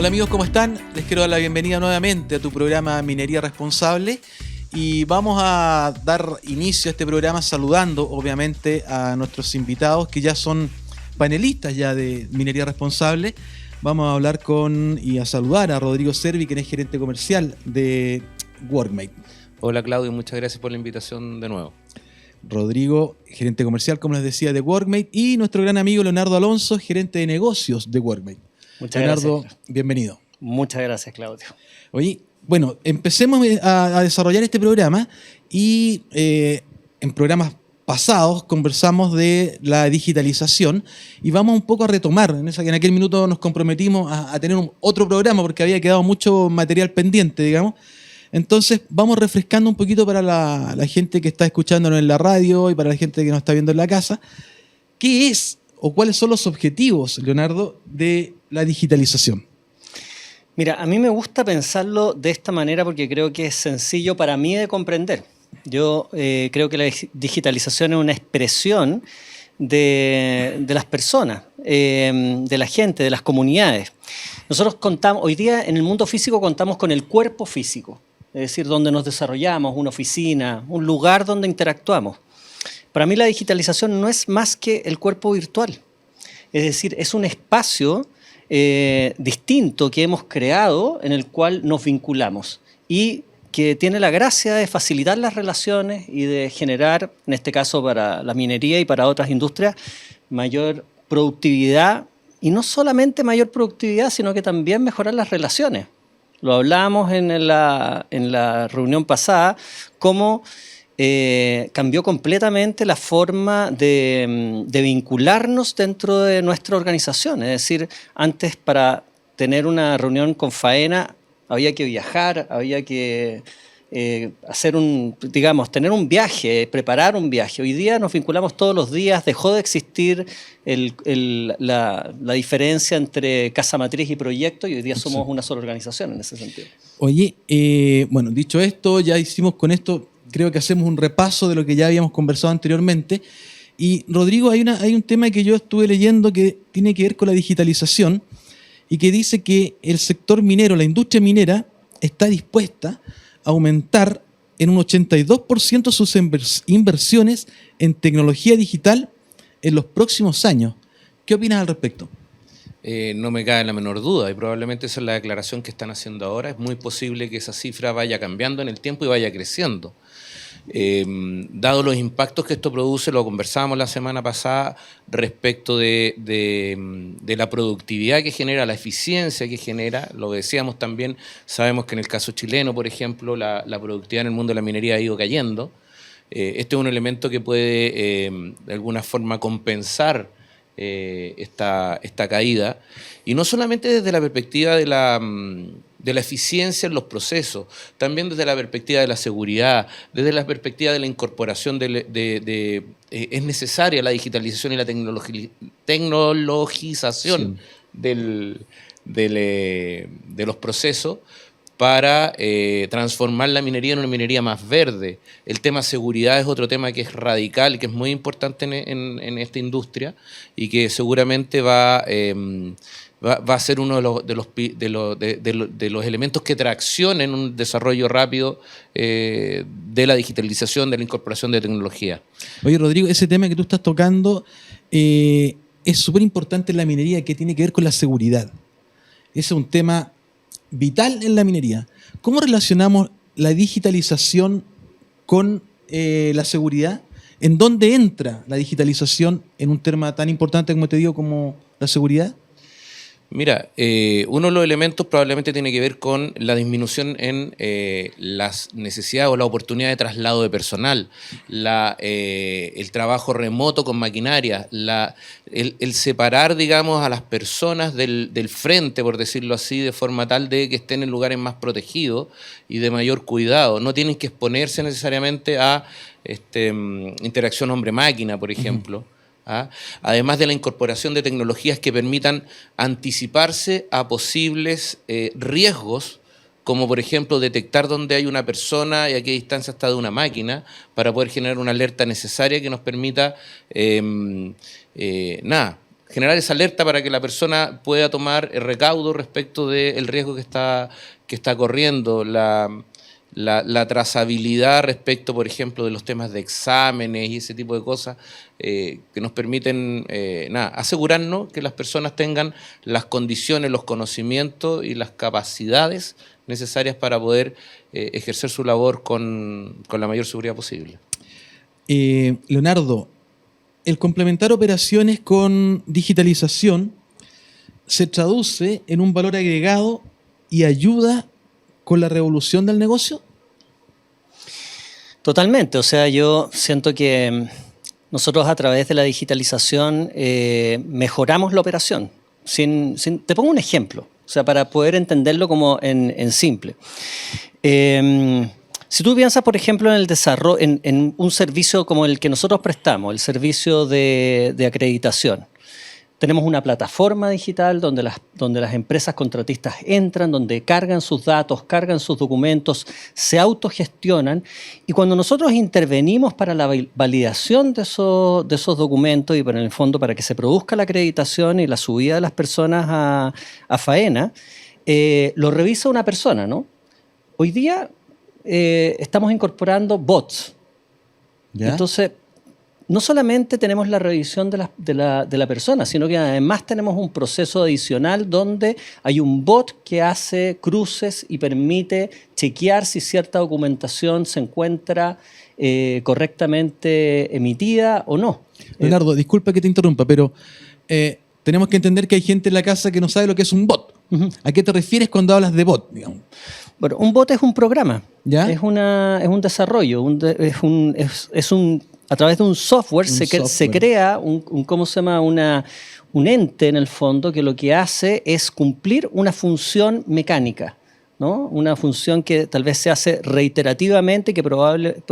Hola amigos, ¿cómo están? Les quiero dar la bienvenida nuevamente a tu programa Minería Responsable y vamos a dar inicio a este programa saludando obviamente a nuestros invitados que ya son panelistas ya de Minería Responsable. Vamos a hablar y a saludar a Rodrigo Servi, quien es gerente comercial de Workmate. Hola Claudio, muchas gracias por la invitación de nuevo. Rodrigo, gerente comercial, como les decía, de Workmate, y nuestro gran amigo Leonardo Alonso, gerente de negocios de Workmate. Muchas Leonardo, gracias. bienvenido. Muchas gracias, Claudio. Oye, bueno, empecemos a desarrollar este programa y en programas pasados conversamos de la digitalización y vamos un poco a retomar. En aquel minuto nos comprometimos a tener otro programa porque había quedado mucho material pendiente, digamos. Entonces vamos refrescando un poquito para la gente que está escuchándonos en la radio y para la gente que nos está viendo en la casa. ¿Qué es o cuáles son los objetivos, Leonardo, de la digitalización? Mira, a mí me gusta pensarlo de esta manera porque creo que es sencillo para mí de comprender. Yo creo que la digitalización es una expresión de las personas, de la gente, de las comunidades. Nosotros contamos, hoy día en el mundo físico contamos con el cuerpo físico, es decir, donde nos desarrollamos, una oficina, un lugar donde interactuamos. Para mí la digitalización no es más que el cuerpo virtual, es decir, es un espacio distinto que hemos creado en el cual nos vinculamos y que tiene la gracia de facilitar las relaciones y de generar, en este caso para la minería y para otras industrias, mayor productividad, y no solamente mayor productividad, sino que también mejorar las relaciones. Lo hablamos en la reunión pasada, cómo cambió completamente la forma de vincularnos dentro de nuestra organización. Es decir, antes para tener una reunión con faena había que viajar, había que tener un viaje, preparar un viaje. Hoy día nos vinculamos todos los días, dejó de existir la diferencia entre casa matriz y proyecto y hoy día somos una sola organización en ese sentido. Oye, bueno, dicho esto, ya hicimos con esto, creo que hacemos un repaso de lo que ya habíamos conversado anteriormente. Y Rodrigo, hay un tema que yo estuve leyendo que tiene que ver con la digitalización y que dice que el sector minero, la industria minera, está dispuesta a aumentar en un 82% sus inversiones en tecnología digital en los próximos años. ¿Qué opinas al respecto? No me cabe la menor duda y probablemente esa es la declaración que están haciendo ahora. Es muy posible que esa cifra vaya cambiando en el tiempo y vaya creciendo. Dado los impactos que esto produce, lo conversábamos la semana pasada respecto de la productividad que genera, la eficiencia que genera, lo decíamos también, sabemos que en el caso chileno, por ejemplo, la productividad en el mundo de la minería ha ido cayendo. Este es un elemento que puede de alguna forma compensar esta caída, y no solamente desde la perspectiva de la eficiencia en los procesos, también desde la perspectiva de la seguridad, desde la perspectiva de la incorporación es necesaria la digitalización y la tecnologización sí, de los procesos para transformar la minería en una minería más verde. El tema seguridad es otro tema que es radical y que es muy importante en esta industria y que seguramente va a ser uno de los elementos que traccionen un desarrollo rápido de la digitalización, de la incorporación de tecnología. Oye, Rodrigo, ese tema que tú estás tocando es súper importante en la minería, que tiene que ver con la seguridad. Ese es un tema vital en la minería. ¿Cómo relacionamos la digitalización con la seguridad? ¿En dónde entra la digitalización en un tema tan importante, como te digo, como la seguridad? Mira, uno de los elementos probablemente tiene que ver con la disminución en las necesidades o la oportunidad de traslado de personal, el trabajo remoto con maquinaria, el separar, digamos, a las personas del frente, por decirlo así, de forma tal de que estén en lugares más protegidos y de mayor cuidado. No tienen que exponerse necesariamente a interacción hombre-máquina, por ejemplo. Además de la incorporación de tecnologías que permitan anticiparse a posibles riesgos, como por ejemplo detectar dónde hay una persona y a qué distancia está de una máquina, para poder generar una alerta necesaria que nos permita generar esa alerta para que la persona pueda tomar el recaudo respecto del riesgo que está corriendo, la trazabilidad respecto, por ejemplo, de los temas de exámenes y ese tipo de cosas que nos permiten asegurarnos que las personas tengan las condiciones, los conocimientos y las capacidades necesarias para poder ejercer su labor con la mayor seguridad posible. Leonardo, el complementar operaciones con digitalización se traduce en un valor agregado y ayuda con la revolución del negocio. Totalmente, o sea, yo siento que nosotros a través de la digitalización mejoramos la operación. Te pongo un ejemplo, o sea, para poder entenderlo como en simple. Si tú piensas, por ejemplo, en el desarrollo, en un servicio como el que nosotros prestamos, el servicio de acreditación, tenemos una plataforma digital donde las empresas contratistas entran, donde cargan sus datos, cargan sus documentos, se autogestionan, y cuando nosotros intervenimos para la validación de esos documentos y en el fondo para que se produzca la acreditación y la subida de las personas a faena, lo revisa una persona, ¿no? Hoy día estamos incorporando bots. ¿Ya? Entonces, no solamente tenemos la revisión de la persona, sino que además tenemos un proceso adicional donde hay un bot que hace cruces y permite chequear si cierta documentación se encuentra correctamente emitida o no. Leonardo, disculpa que te interrumpa, pero tenemos que entender que hay gente en la casa que no sabe lo que es un bot. Uh-huh. ¿A qué te refieres cuando hablas de bot, digamos? Bueno, un bot es un programa, ¿ya? Es un desarrollo, a través de un software se crea ¿cómo se llama? Un ente en el fondo que lo que hace es cumplir una función mecánica, ¿no? Una función que tal vez se hace reiterativamente, que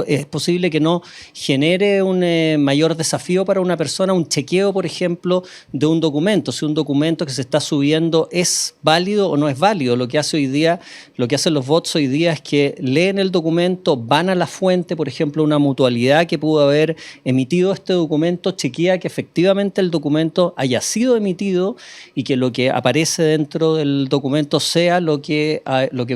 es posible que no genere un mayor desafío para una persona, un chequeo, por ejemplo, de un documento, si un documento que se está subiendo es válido o no es válido. Lo que hacen los bots hoy día es que leen el documento, van a la fuente, por ejemplo, una mutualidad que pudo haber emitido este documento, chequea que efectivamente el documento haya sido emitido y que lo que aparece dentro del documento sea lo que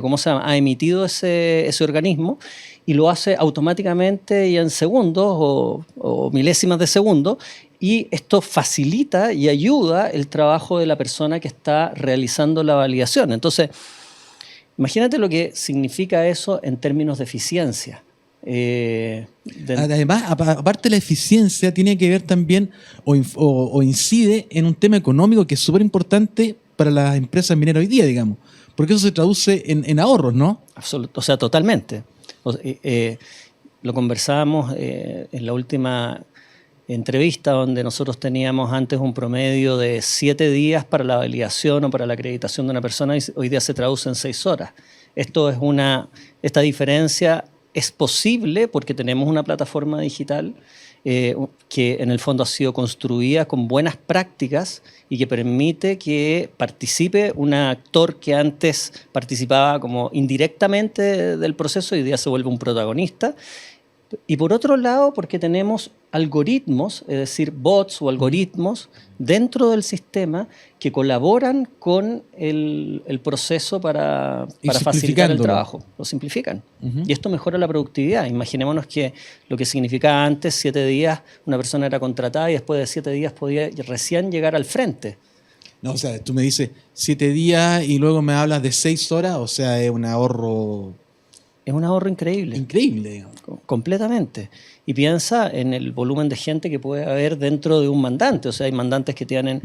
¿cómo se llama? Ha emitido ese organismo, y lo hace automáticamente y en segundos o milésimas de segundo, y esto facilita y ayuda el trabajo de la persona que está realizando la validación. Entonces, imagínate lo que significa eso en términos de eficiencia. Además, aparte de la eficiencia, tiene que ver también o incide en un tema económico que es súper importante para las empresas mineras hoy día, digamos. Porque eso se traduce en ahorros, ¿no? Absoluto, o sea, totalmente. Lo conversábamos en la última entrevista, donde nosotros teníamos antes un promedio de 7 días para la validación o para la acreditación de una persona, y hoy día se traduce en 6 horas. Esta diferencia es posible porque tenemos una plataforma digital que en el fondo ha sido construida con buenas prácticas y que permite que participe un actor que antes participaba como indirectamente del proceso y hoy día se vuelve un protagonista. Y por otro lado, porque tenemos algoritmos, es decir, bots o algoritmos dentro del sistema que colaboran con el proceso para facilitar el trabajo. Lo simplifican. Uh-huh. Y esto mejora la productividad. Imaginémonos que lo que significaba antes 7 días, una persona era contratada y después de 7 días podía recién llegar al frente. No, o sea, tú me dices 7 días y luego me hablas de 6 horas, o sea, es un ahorro... Es un ahorro increíble. Increíble, digamos. Completamente. Y piensa en el volumen de gente que puede haber dentro de un mandante. O sea, hay mandantes que tienen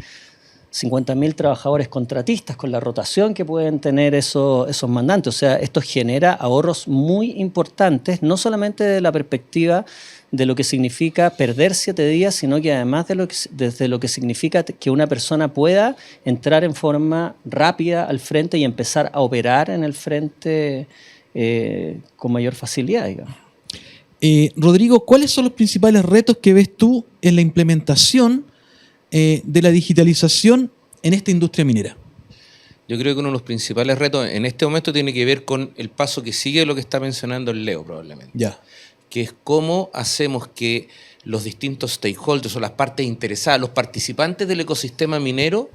50.000 trabajadores contratistas con la rotación que pueden tener esos mandantes. O sea, esto genera ahorros muy importantes, no solamente de la perspectiva de lo que significa perder 7 días, sino que además desde lo que significa que una persona pueda entrar en forma rápida al frente y empezar a operar en el frente con mayor facilidad, digamos. Rodrigo, ¿cuáles son los principales retos que ves tú en la implementación de la digitalización en esta industria minera? Yo creo que uno de los principales retos en este momento tiene que ver con el paso que sigue de lo que está mencionando el Leo, probablemente. Ya. que es cómo hacemos que los distintos stakeholders o las partes interesadas, los participantes del ecosistema minero,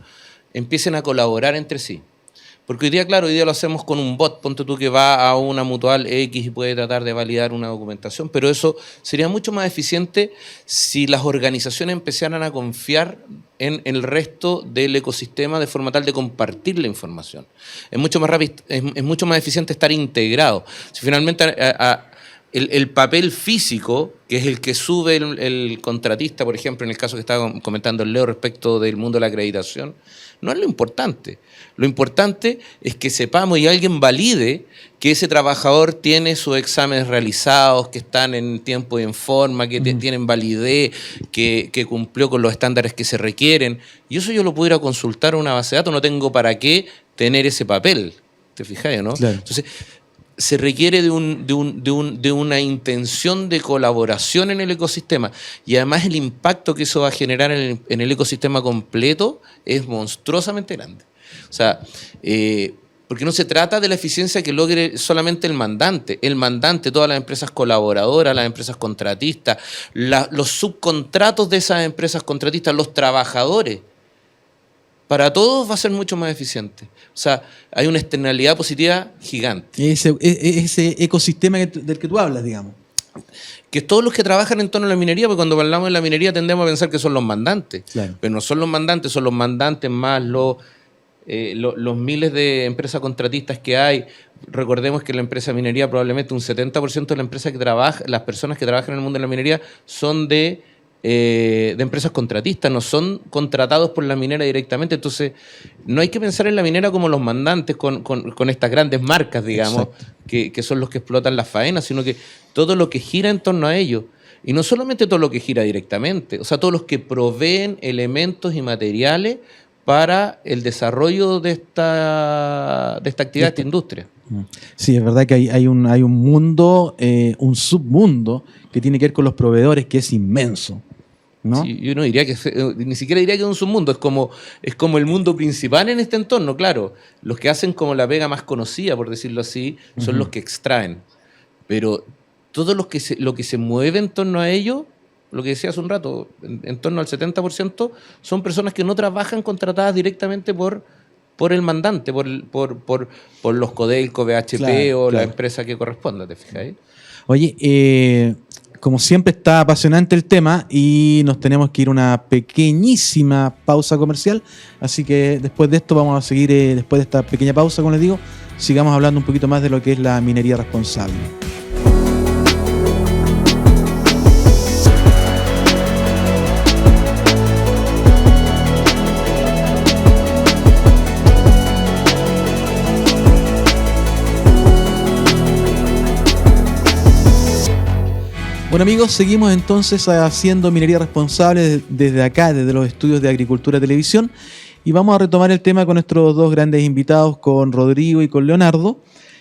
empiecen a colaborar entre sí. Porque hoy día, claro, hoy día lo hacemos con un bot, ponte tú que va a una mutual X y puede tratar de validar una documentación, pero eso sería mucho más eficiente si las organizaciones empezaran a confiar en el resto del ecosistema de forma tal de compartir la información. Es mucho más rápido, es mucho más eficiente estar integrado. Si finalmente el papel físico, que es el que sube el contratista, por ejemplo, en el caso que estaba comentando el Leo respecto del mundo de la acreditación, no es lo importante. Lo importante es que sepamos y alguien valide que ese trabajador tiene sus exámenes realizados, que están en tiempo y en forma, que tienen validez, que cumplió con los estándares que se requieren. Y eso yo lo pudiera consultar a una base de datos, no tengo para qué tener ese papel. ¿Te fijas, no? Claro. Entonces, se requiere de una intención de colaboración en el ecosistema, y además el impacto que eso va a generar en el ecosistema completo es monstruosamente grande. O sea, porque no se trata de la eficiencia que logre solamente el mandante, todas las empresas colaboradoras, las empresas contratistas, los subcontratos de esas empresas contratistas, los trabajadores. Para todos va a ser mucho más eficiente. O sea, hay una externalidad positiva gigante. Ese ecosistema del que tú hablas, digamos. Que todos los que trabajan en torno a la minería, porque cuando hablamos de la minería tendemos a pensar que son los mandantes. Claro. Pero no son los mandantes más los miles de empresas contratistas que hay. Recordemos que en la empresa de minería probablemente un 70% de la empresa que trabaja, las personas que trabajan en el mundo de la minería son de empresas contratistas, no son contratados por la minera directamente. Entonces no hay que pensar en la minera como los mandantes con estas grandes marcas, digamos, que son los que explotan las faenas, sino que todo lo que gira en torno a ellos, y no solamente todo lo que gira directamente, o sea, todos los que proveen elementos y materiales para el desarrollo de esta actividad, de esta industria. Sí, es verdad que hay un mundo, un submundo que tiene que ver con los proveedores, que es inmenso, ¿no? Sí, yo no diría que, ni siquiera diría que es un submundo, es como el mundo principal en este entorno. Claro, los que hacen como la pega más conocida, por decirlo así, son los que extraen, pero todo lo que se mueve en torno a ello, lo que decía hace un rato, en torno al 70%, son personas que no trabajan contratadas directamente por el mandante, por los Codelco, BHP, claro, la empresa que corresponda, ¿te fijas ahí? Oye, como siempre está apasionante el tema y nos tenemos que ir a una pequeñísima pausa comercial, así que después de esto vamos a seguir, después de esta pequeña pausa, como les digo, sigamos hablando un poquito más de lo que es la minería responsable. Bueno amigos, seguimos entonces haciendo minería responsable desde acá, desde los estudios de Agricultura Televisión, y vamos a retomar el tema con nuestros dos grandes invitados, con Rodrigo y con Leonardo,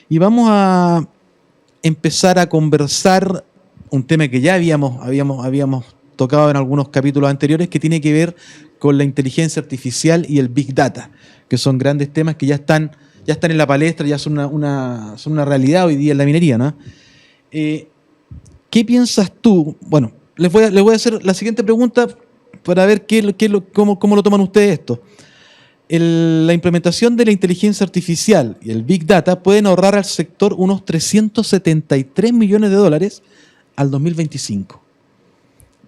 y vamos a empezar a conversar un tema que ya habíamos tocado en algunos capítulos anteriores, que tiene que ver con la inteligencia artificial y el Big Data, que son grandes temas que ya están en la palestra, ya son una realidad hoy día en la minería, ¿no? ¿Qué piensas tú? Bueno, les voy a hacer la siguiente pregunta para ver cómo lo toman ustedes esto. La implementación de la inteligencia artificial y el Big Data pueden ahorrar al sector unos $373 millones al 2025.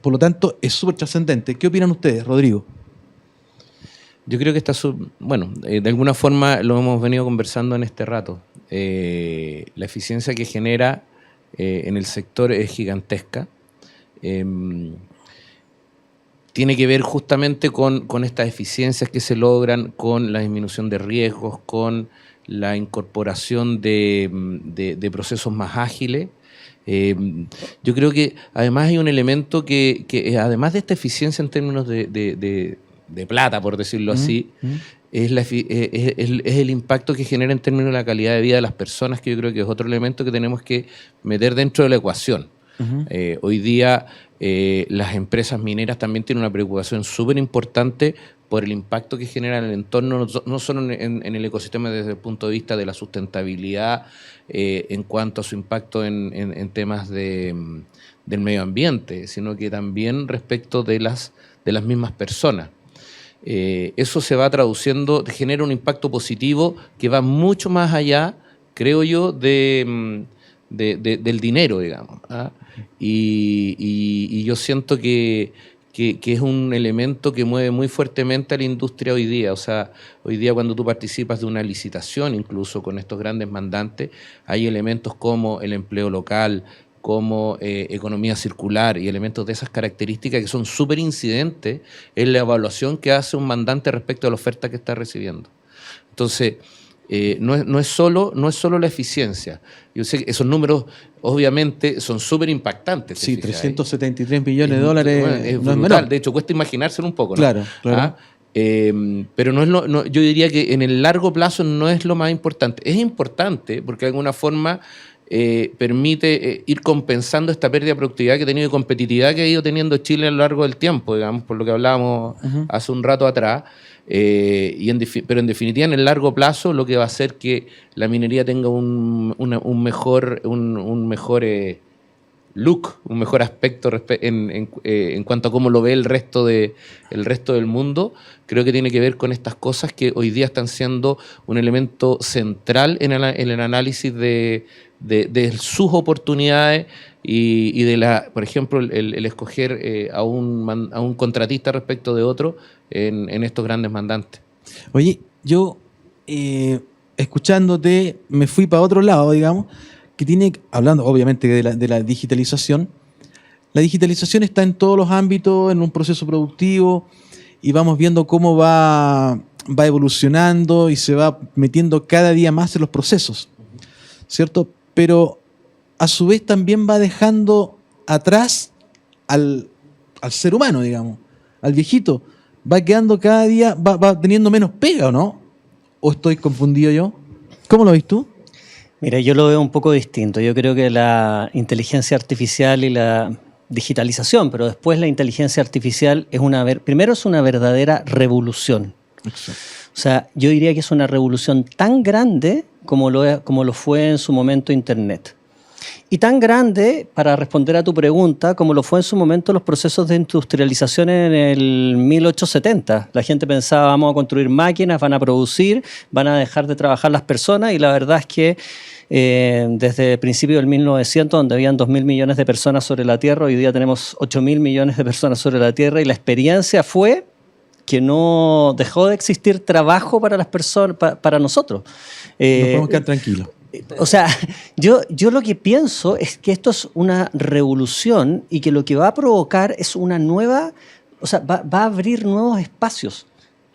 Por lo tanto, es súper trascendente. ¿Qué opinan ustedes, Rodrigo? Yo creo que de alguna forma lo hemos venido conversando en este rato. La eficiencia que genera en el sector es gigantesca. Tiene que ver justamente con estas eficiencias que se logran, con la disminución de riesgos, con la incorporación de procesos más ágiles. Yo creo que además hay un elemento que además de esta eficiencia en términos de plata, por decirlo así, es el impacto que genera en términos de la calidad de vida de las personas, que yo creo que es otro elemento que tenemos que meter dentro de la ecuación. Hoy día las empresas mineras también tienen una preocupación súper importante por el impacto que genera en el entorno, no solo en el ecosistema desde el punto de vista de la sustentabilidad, en cuanto a su impacto en temas del medio ambiente, sino que también respecto de las mismas personas. Eso se va traduciendo, genera un impacto positivo que va mucho más allá, creo yo, del dinero, digamos, ¿ah? Y yo siento que es un elemento que mueve muy fuertemente a la industria hoy día. O sea, hoy día cuando tú participas de una licitación, incluso con estos grandes mandantes, hay elementos como el empleo local, como economía circular y elementos de esas características que son súper incidentes en la evaluación que hace un mandante respecto a la oferta que está recibiendo. Entonces, no es solo la eficiencia. Yo sé que esos números obviamente son súper impactantes. Sí, 373 millones de dólares es no es brutal. menor. De hecho, cuesta imaginárselo un poco, ¿no? Claro, claro. ¿Ah? Pero yo diría que en el largo plazo no es lo más importante. Es importante porque de alguna forma permite ir compensando esta pérdida de productividad que ha tenido y competitividad que ha ido teniendo Chile a lo largo del tiempo, digamos, por lo que hablábamos hace un rato atrás. Pero en definitiva, en el largo plazo, lo que va a hacer que la minería tenga un mejor look, un mejor aspecto en cuanto a cómo lo ve el resto del mundo, creo que tiene que ver con estas cosas que hoy día están siendo un elemento central en el análisis de sus oportunidades y por ejemplo, el escoger a un contratista respecto de otro en estos grandes mandantes. Oye, yo escuchándote me fui para otro lado, digamos, que hablando obviamente de la digitalización. La digitalización está en todos los ámbitos, en un proceso productivo, y vamos viendo cómo va evolucionando y se va metiendo cada día más en los procesos, ¿cierto? Pero a su vez también va dejando atrás al ser humano, digamos, al viejito. Va quedando cada día, va teniendo menos pega, ¿o no? ¿O estoy confundido yo? ¿Cómo lo ves tú? Mira, yo lo veo un poco distinto. Yo creo que la inteligencia artificial y la digitalización, pero después la inteligencia artificial primero es una verdadera revolución. Exacto. O sea, yo diría que es una revolución tan grande como lo fue en su momento Internet. Y tan grande, para responder a tu pregunta, como lo fue en su momento los procesos de industrialización en el 1870. La gente pensaba, vamos a construir máquinas, van a producir, van a dejar de trabajar las personas, y la verdad es que desde principios del 1900, donde habían 2.000 millones de personas sobre la Tierra, hoy día tenemos 8.000 millones de personas sobre la Tierra, y la experiencia fue que no dejó de existir trabajo para las personas, para nosotros. Nos podemos quedar tranquilos. O sea, yo lo que pienso es que esto es una revolución y que lo que va a provocar es una nueva, o sea, va a abrir nuevos espacios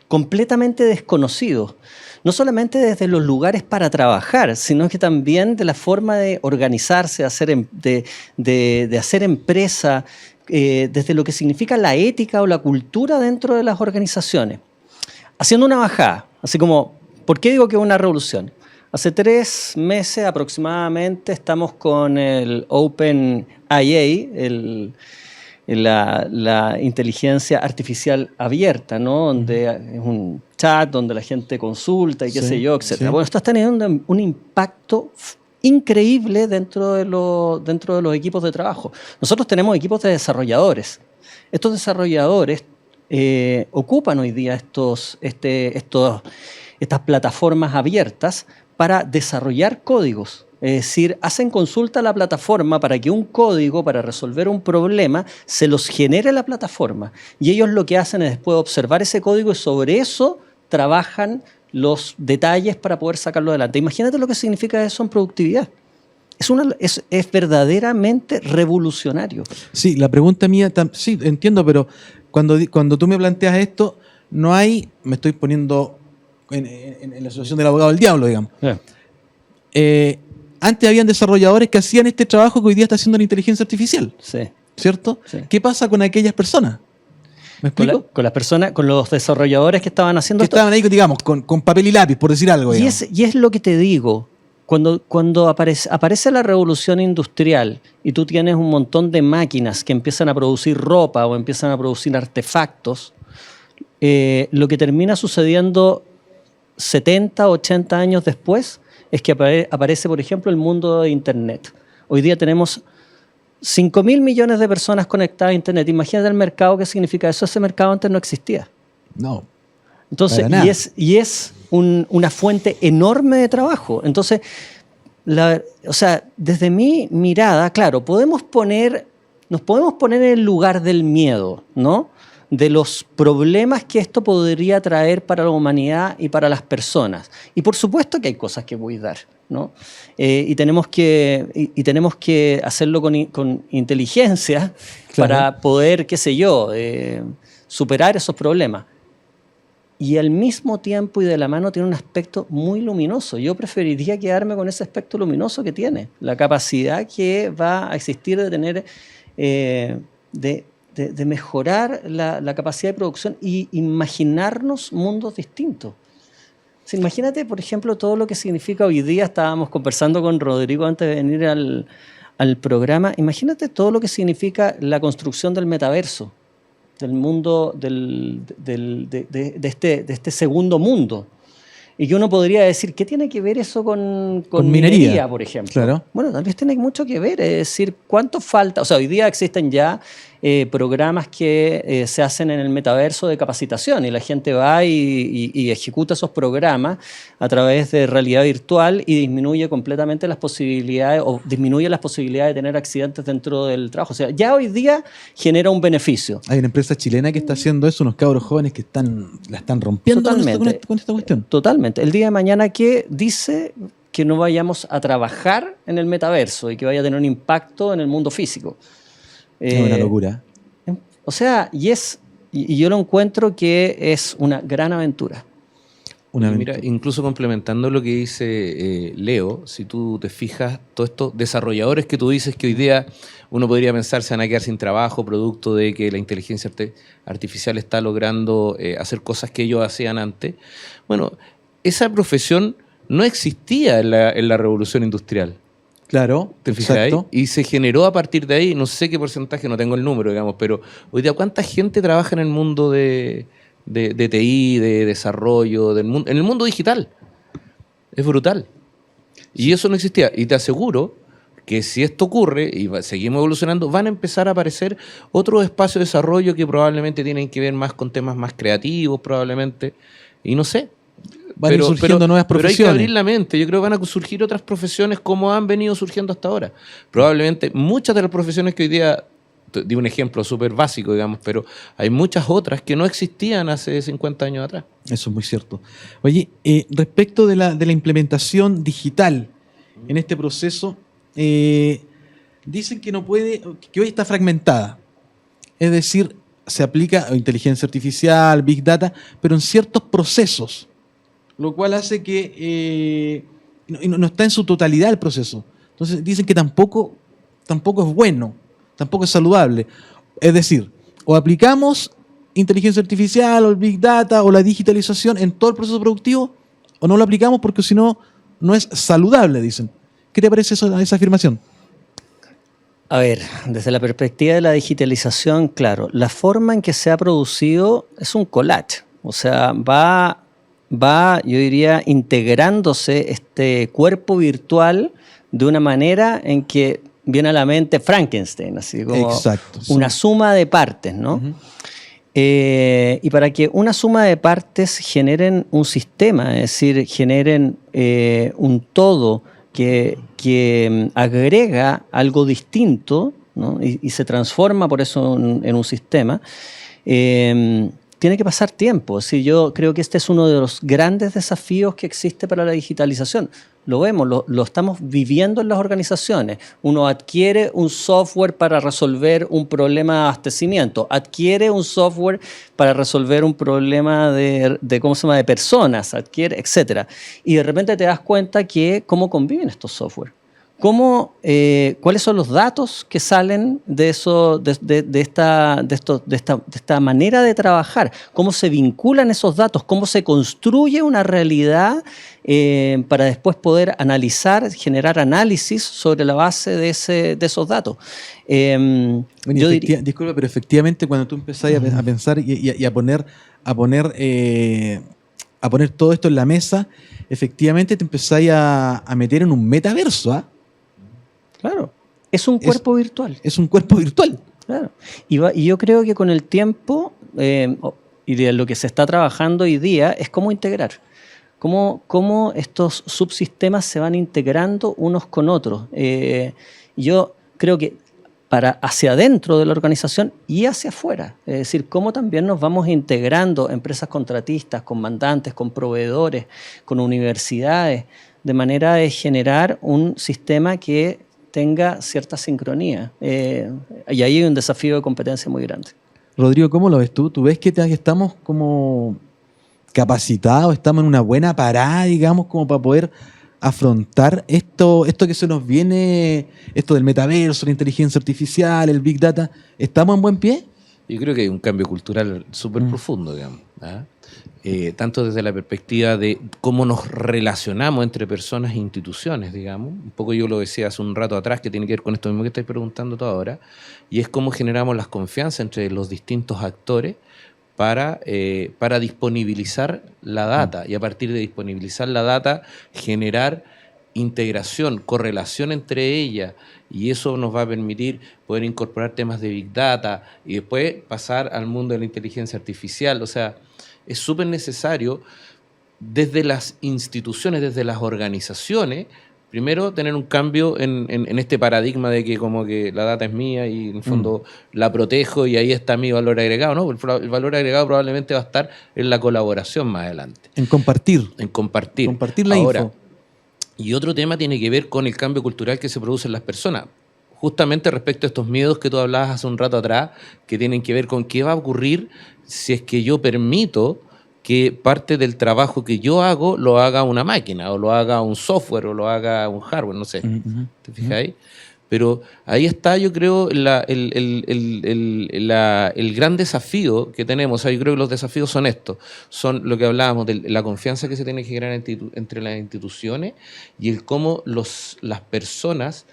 completamente desconocidos. No solamente desde los lugares para trabajar, sino que también de la forma de organizarse, de hacer empresa, desde lo que significa la ética o la cultura dentro de las organizaciones. Haciendo una bajada, así como, ¿por qué digo que es una revolución? Hace 3 meses aproximadamente estamos con el OpenAI, la inteligencia artificial abierta, ¿no? Donde es un chat donde la gente consulta y qué sé yo, etc. Sí. Bueno, esto está teniendo un impacto increíble dentro de los equipos de trabajo. Nosotros tenemos equipos de desarrolladores. Estos desarrolladores ocupan hoy día estas plataformas abiertas para desarrollar códigos. Es decir, hacen consulta a la plataforma para que un código, para resolver un problema, se los genere la plataforma. Y ellos lo que hacen es después observar ese código y sobre eso trabajan los detalles para poder sacarlo adelante. Imagínate lo que significa eso en productividad. Es verdaderamente revolucionario. Sí, la pregunta mía, sí, entiendo, pero cuando tú me planteas esto, no hay, me estoy poniendo en la situación del abogado del diablo, digamos. Yeah. Antes habían desarrolladores que hacían este trabajo que hoy día está haciendo la inteligencia artificial. Sí. ¿Cierto? Sí. ¿Qué pasa con aquellas personas? ¿Me explico? Con las personas, con los desarrolladores que estaban haciendo esto. Que estaban ahí, digamos, con papel y lápiz, por decir algo. Y es lo que te digo. Cuando aparece la revolución industrial y tú tienes un montón de máquinas que empiezan a producir ropa o empiezan a producir artefactos, lo que termina sucediendo 70, 80 años después es que aparece, por ejemplo, el mundo de Internet. Hoy día tenemos 5.000 millones de personas conectadas a Internet. Imagínate el mercado, ¿qué significa eso? Ese mercado antes no existía. No. Entonces, Para nada. y es una fuente enorme de trabajo. Entonces, o sea, desde mi mirada, claro, nos podemos poner en el lugar del miedo, ¿no? De los problemas que esto podría traer para la humanidad y para las personas. Y por supuesto que hay cosas que cuidar, ¿no? Y tenemos que hacerlo con inteligencia, Claro. para poder, qué sé yo, superar esos problemas. Y al mismo tiempo y de la mano tiene un aspecto muy luminoso. Yo preferiría quedarme con ese aspecto luminoso que tiene, la capacidad que va a existir de tener, de mejorar la capacidad de producción y imaginarnos mundos distintos. O sea, imagínate, por ejemplo, todo lo que significa hoy día. Estábamos conversando con Rodrigo antes de venir al programa. Imagínate todo lo que significa la construcción del metaverso, del mundo, de este segundo mundo. Y que uno podría decir, ¿qué tiene que ver eso con minería, por ejemplo? Claro. Bueno, tal vez tiene mucho que ver, es decir, ¿cuánto falta? O sea, hoy día existen ya programas que se hacen en el metaverso de capacitación, y la gente va y ejecuta esos programas a través de realidad virtual y disminuye completamente las posibilidades, o disminuye las posibilidades de tener accidentes dentro del trabajo. O sea, ya hoy día genera un beneficio. Hay una empresa chilena que está haciendo eso, unos cabros jóvenes que la están rompiendo Totalmente. con esta cuestión. Totalmente. El día de mañana, ¿qué dice que no vayamos a trabajar en el metaverso y que vaya a tener un impacto en el mundo físico? Es una locura. O sea, y yo lo encuentro que es una gran aventura. Mira, incluso complementando lo que dice Leo, si tú te fijas, todos estos desarrolladores que tú dices que hoy día uno podría pensar se van a quedar sin trabajo producto de que la inteligencia artificial está logrando hacer cosas que ellos hacían antes. Bueno, esa profesión no existía en la revolución industrial. Claro, ¿Te fijas ahí? exacto. Y se generó a partir de ahí, no sé qué porcentaje, no tengo el número, digamos, pero hoy día, ¿cuánta gente trabaja en el mundo de TI, de desarrollo, en el mundo digital? Es brutal. Y eso no existía. Y te aseguro que si esto ocurre y seguimos evolucionando, van a empezar a aparecer otros espacios de desarrollo que probablemente tienen que ver más con temas más creativos, probablemente. Y no sé. Van a ir surgiendo nuevas profesiones. Pero hay que abrir la mente. Yo creo que van a surgir otras profesiones como han venido surgiendo hasta ahora. Probablemente muchas de las profesiones que hoy día, di un ejemplo súper básico, digamos, pero hay muchas otras que no existían hace 50 años atrás. Eso es muy cierto. Oye, respecto de la implementación digital en este proceso, dicen que no puede, que hoy está fragmentada. Es decir, se aplica inteligencia artificial, Big Data, pero en ciertos procesos, lo cual hace que no está en su totalidad el proceso. Entonces dicen que tampoco es bueno, tampoco es saludable. Es decir, o aplicamos inteligencia artificial o el Big Data o la digitalización en todo el proceso productivo, o no lo aplicamos porque si no, no es saludable, dicen. ¿Qué te parece esa afirmación? A ver, desde la perspectiva de la digitalización, claro, la forma en que se ha producido es un collage. O sea, va, yo diría, integrándose este cuerpo virtual de una manera en que viene a la mente Frankenstein, así como exacto, una suma de partes, ¿no? Uh-huh. Y para que una suma de partes generen un sistema, es decir, generen un todo que agrega algo distinto, ¿no? y se transforma por eso en un sistema, tiene que pasar tiempo. Sí, yo creo que este es uno de los grandes desafíos que existe para la digitalización. Lo vemos, lo estamos viviendo en las organizaciones. Uno adquiere un software para resolver un problema de abastecimiento, adquiere un software para resolver un problema de ¿cómo se llama?, de personas, adquiere, etc. Y de repente te das cuenta que cómo conviven estos software. ¿Cuáles son los datos que salen de esta manera de trabajar? ¿Cómo se vinculan esos datos? ¿Cómo se construye una realidad para después poder analizar, generar análisis sobre la base de esos datos? Disculpa, pero efectivamente cuando tú empezás a pensar y a poner todo esto en la mesa, efectivamente te empezáis a meter en un metaverso, ¿ah? Claro, es un cuerpo virtual. Es un cuerpo virtual. Claro. Y yo creo que con el tiempo y de lo que se está trabajando hoy día es cómo integrar, cómo estos subsistemas se van integrando unos con otros. Yo creo que hacia adentro de la organización y hacia afuera, es decir, cómo también nos vamos integrando empresas contratistas, con mandantes, con proveedores, con universidades, de manera de generar un sistema que tenga cierta sincronía. Y ahí hay un desafío de competencia muy grande. Rodrigo, ¿cómo lo ves tú? ¿Tú ves que estamos como capacitados, estamos en una buena parada, digamos, como para poder afrontar esto que se nos viene, esto del metaverso, la inteligencia artificial, el Big Data? ¿Estamos en buen pie? Yo creo que hay un cambio cultural súper profundo, digamos, ¿ah? Tanto desde la perspectiva de cómo nos relacionamos entre personas e instituciones, digamos. Un poco yo lo decía hace un rato atrás, que tiene que ver con esto mismo que estáis preguntando tú ahora, y es cómo generamos las confianzas entre los distintos actores para disponibilizar la data, y a partir de disponibilizar la data, generar integración, correlación entre ellas, y eso nos va a permitir poder incorporar temas de Big Data y después pasar al mundo de la inteligencia artificial. O sea, es súper necesario desde las instituciones, desde las organizaciones, primero tener un cambio en este paradigma de que como que la data es mía y en el fondo la protejo y ahí está mi valor agregado, ¿no? El valor agregado probablemente va a estar en la colaboración más adelante. En compartir. En compartir. Compartir la Ahora, info. Y otro tema tiene que ver con el cambio cultural que se produce en las personas. Justamente respecto a estos miedos que tú hablabas hace un rato atrás, que tienen que ver con qué va a ocurrir si es que yo permito que parte del trabajo que yo hago lo haga una máquina, o lo haga un software, o lo haga un hardware, no sé. ¿Te fijáis? Pero ahí está, yo creo, el gran desafío que tenemos. O sea, yo creo que los desafíos son estos. Son lo que hablábamos de la confianza que se tiene que generar entre las instituciones y el cómo las personas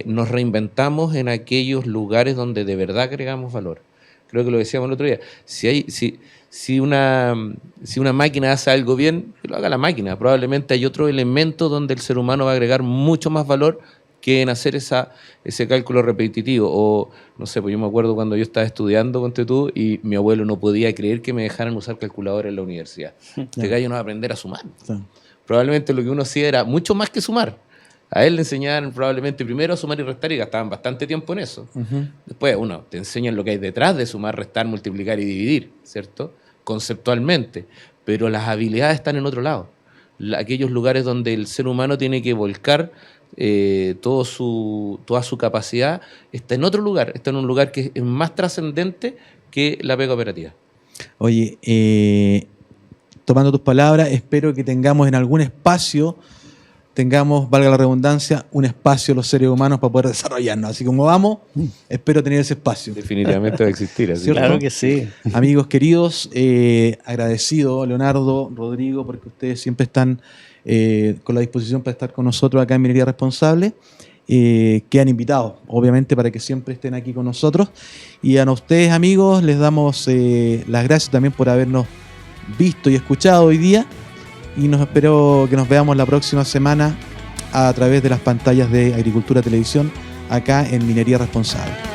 nos reinventamos en aquellos lugares donde de verdad agregamos valor. Creo que lo decíamos el otro día. Si una máquina hace algo bien, que lo haga la máquina. Probablemente hay otro elemento donde el ser humano va a agregar mucho más valor que en hacer ese cálculo repetitivo. O, no sé, pues yo me acuerdo cuando yo estaba estudiando, ponte tú, y mi abuelo no podía creer que me dejaran usar calculadora en la universidad. Este gallo no va a aprender a sumar. Sí. Probablemente lo que uno hacía era mucho más que sumar. A él le enseñaban probablemente primero a sumar y restar y gastaban bastante tiempo en eso. Después, te enseñan lo que hay detrás de sumar, restar, multiplicar y dividir, ¿cierto? Conceptualmente. Pero las habilidades están en otro lado. Aquellos lugares donde el ser humano tiene que volcar toda su capacidad, está en otro lugar. Está en un lugar que es más trascendente que la pega operativa. Oye, tomando tus palabras, espero que tengamos en algún espacio, valga la redundancia, un espacio los seres humanos para poder desarrollarnos. Así como vamos, espero tener ese espacio. Definitivamente va a existir. Así. Claro que sí. Amigos queridos, agradecido, Leonardo, Rodrigo, porque ustedes siempre están con la disposición para estar con nosotros acá en Minería Responsable. Quedan invitados, obviamente, para que siempre estén aquí con nosotros. Y a ustedes, amigos, les damos las gracias también por habernos visto y escuchado hoy día. Y espero que nos veamos la próxima semana a través de las pantallas de Agricultura Televisión acá en Minería Responsable.